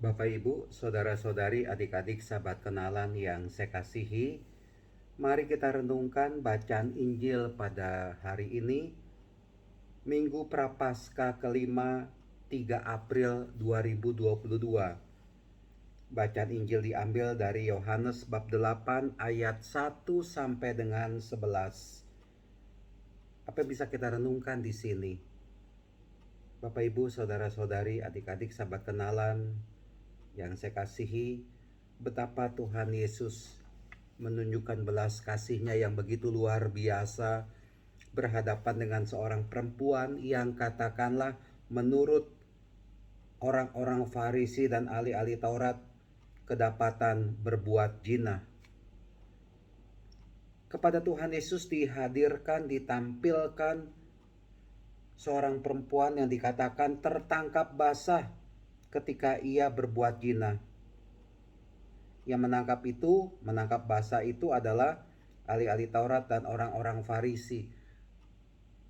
Bapak Ibu, saudara-saudari, adik-adik, sahabat kenalan yang saya kasihi, mari kita renungkan bacaan Injil pada hari ini, Minggu Prapaskah kelima, 3 April 2022. Bacaan Injil diambil dari Yohanes bab 8 ayat 1 sampai dengan 11. Apa yang bisa kita renungkan di sini? Bapak Ibu, saudara-saudari, adik-adik, sahabat kenalan yang saya kasihi, betapa Tuhan Yesus menunjukkan belas kasih-Nya yang begitu luar biasa berhadapan dengan seorang perempuan yang katakanlah menurut orang-orang Farisi dan ahli-ahli Taurat kedapatan berbuat zina. Kepada Tuhan Yesus ditampilkan seorang perempuan yang dikatakan tertangkap basah ketika ia berbuat zina. Yang menangkap basah itu adalah ahli-ahli Taurat dan orang-orang Farisi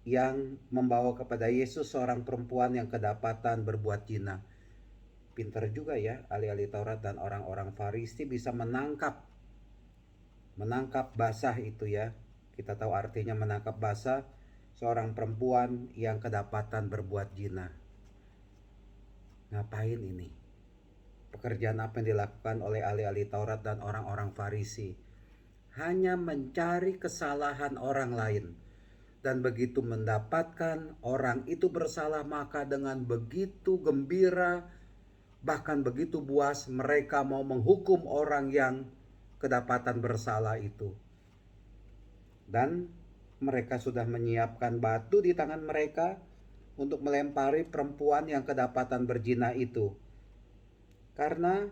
yang membawa kepada Yesus seorang perempuan yang kedapatan berbuat zina. Pintar juga ya ahli-ahli Taurat dan orang-orang Farisi bisa menangkap basah itu ya. Kita tahu artinya menangkap basah, seorang perempuan yang kedapatan berbuat zina. Ngapain ini? Pekerjaan apa yang dilakukan oleh ahli-ahli Taurat dan orang-orang Farisi? Hanya mencari kesalahan orang lain. Dan begitu mendapatkan orang itu bersalah, maka dengan begitu gembira, bahkan begitu puas, mereka mau menghukum orang yang kedapatan bersalah itu. Dan mereka sudah menyiapkan batu di tangan mereka untuk melempari perempuan yang kedapatan berzina itu. Karena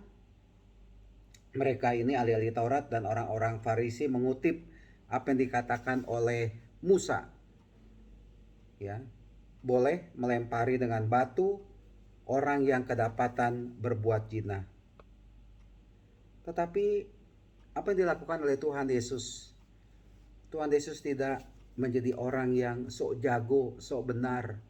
mereka ini ahli-ahli Taurat dan orang-orang Farisi mengutip apa yang dikatakan oleh Musa. Ya, boleh melempari dengan batu orang yang kedapatan berbuat zina. Tetapi apa yang dilakukan oleh Tuhan Yesus? Tuhan Yesus tidak menjadi orang yang sok jago, sok benar.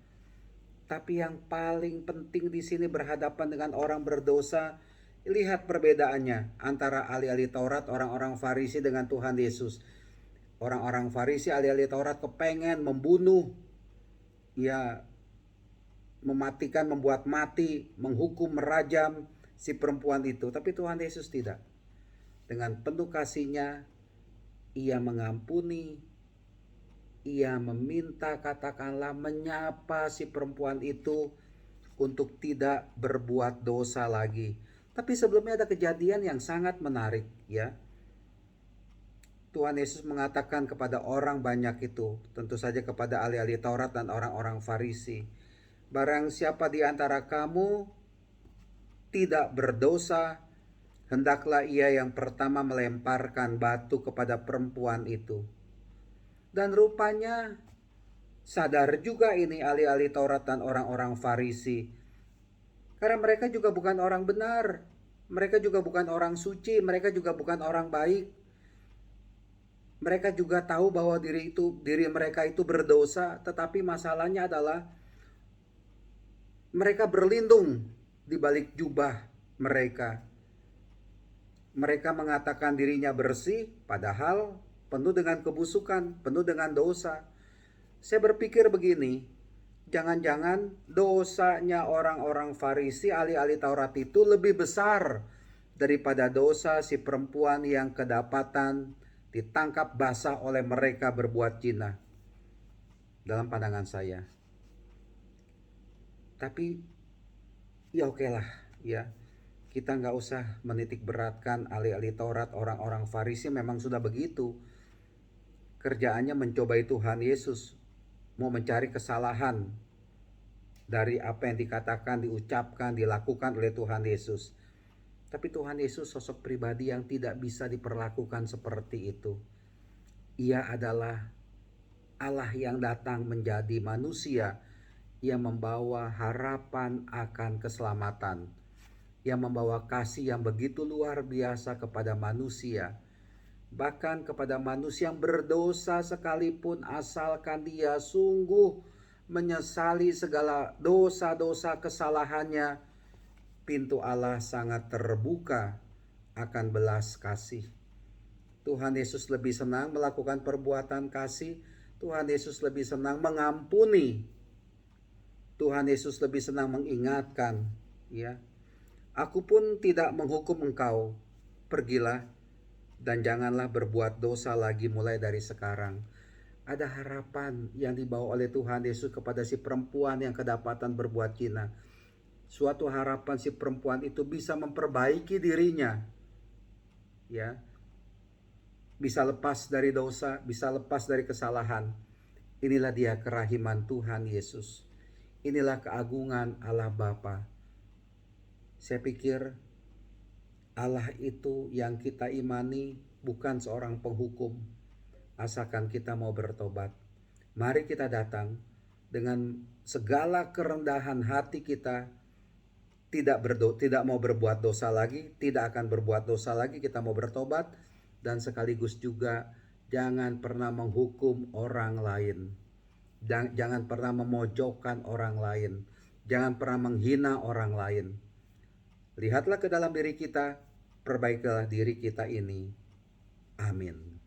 Tapi yang paling penting di sini berhadapan dengan orang berdosa. Lihat perbedaannya antara ahli-ahli Taurat, orang-orang Farisi dengan Tuhan Yesus. Orang-orang Farisi, ahli-ahli Taurat kepengen membunuh, ya, mematikan, membuat mati, menghukum, merajam si perempuan itu. Tapi Tuhan Yesus tidak. Dengan penuh kasih-Nya, Ia mengampuni, Ia meminta, katakanlah, menyapa si perempuan itu untuk tidak berbuat dosa lagi. Tapi sebelumnya ada kejadian yang sangat menarik ya. Tuhan Yesus mengatakan kepada orang banyak itu, tentu saja kepada ahli-ahli Taurat dan orang-orang Farisi, barang siapa di antara kamu tidak berdosa, hendaklah ia yang pertama melemparkan batu kepada perempuan itu. Dan rupanya sadar juga ini ahli-ahli Taurat dan orang-orang Farisi. Karena mereka juga bukan orang benar. Mereka juga bukan orang suci. Mereka juga bukan orang baik. Mereka juga tahu bahwa diri mereka itu berdosa. Tetapi masalahnya adalah mereka berlindung di balik jubah mereka. Mereka mengatakan dirinya bersih, padahal penuh dengan kebusukan, penuh dengan dosa. Saya berpikir begini, jangan-jangan dosanya orang-orang Farisi, ahli-ahli Taurat itu lebih besar daripada dosa si perempuan yang kedapatan ditangkap basah oleh mereka berbuat zina. Dalam pandangan saya. Tapi ya okelah ya. Kita nggak usah menitik beratkan ahli-ahli Taurat, orang-orang Farisi memang sudah begitu. Kerjaannya mencobai Tuhan Yesus, mau mencari kesalahan dari apa yang dikatakan, diucapkan, dilakukan oleh Tuhan Yesus. Tapi Tuhan Yesus sosok pribadi yang tidak bisa diperlakukan seperti itu. Ia adalah Allah yang datang menjadi manusia, yang membawa harapan akan keselamatan, yang membawa kasih yang begitu luar biasa kepada manusia. Bahkan kepada manusia yang berdosa sekalipun, asalkan dia sungguh menyesali segala dosa-dosa kesalahannya, pintu Allah sangat terbuka akan belas kasih. Tuhan Yesus lebih senang melakukan perbuatan kasih. Tuhan Yesus lebih senang mengampuni. Tuhan Yesus lebih senang mengingatkan, ya. Aku pun tidak menghukum engkau. Pergilah dan janganlah berbuat dosa lagi mulai dari sekarang. Ada harapan yang dibawa oleh Tuhan Yesus kepada si perempuan yang kedapatan berbuat zina. Suatu harapan si perempuan itu bisa memperbaiki dirinya, ya. Bisa lepas dari dosa, bisa lepas dari kesalahan. Inilah dia kerahiman Tuhan Yesus. Inilah keagungan Allah Bapa. Saya pikir Allah itu yang kita imani bukan seorang penghukum, asalkan kita mau bertobat. Mari kita datang dengan segala kerendahan hati kita, tidak mau berbuat dosa lagi, tidak akan berbuat dosa lagi, kita mau bertobat, dan sekaligus juga jangan pernah menghukum orang lain. Jangan pernah memojokkan orang lain. Jangan pernah menghina orang lain. Lihatlah ke dalam diri kita, perbaikilah diri kita ini. Amin.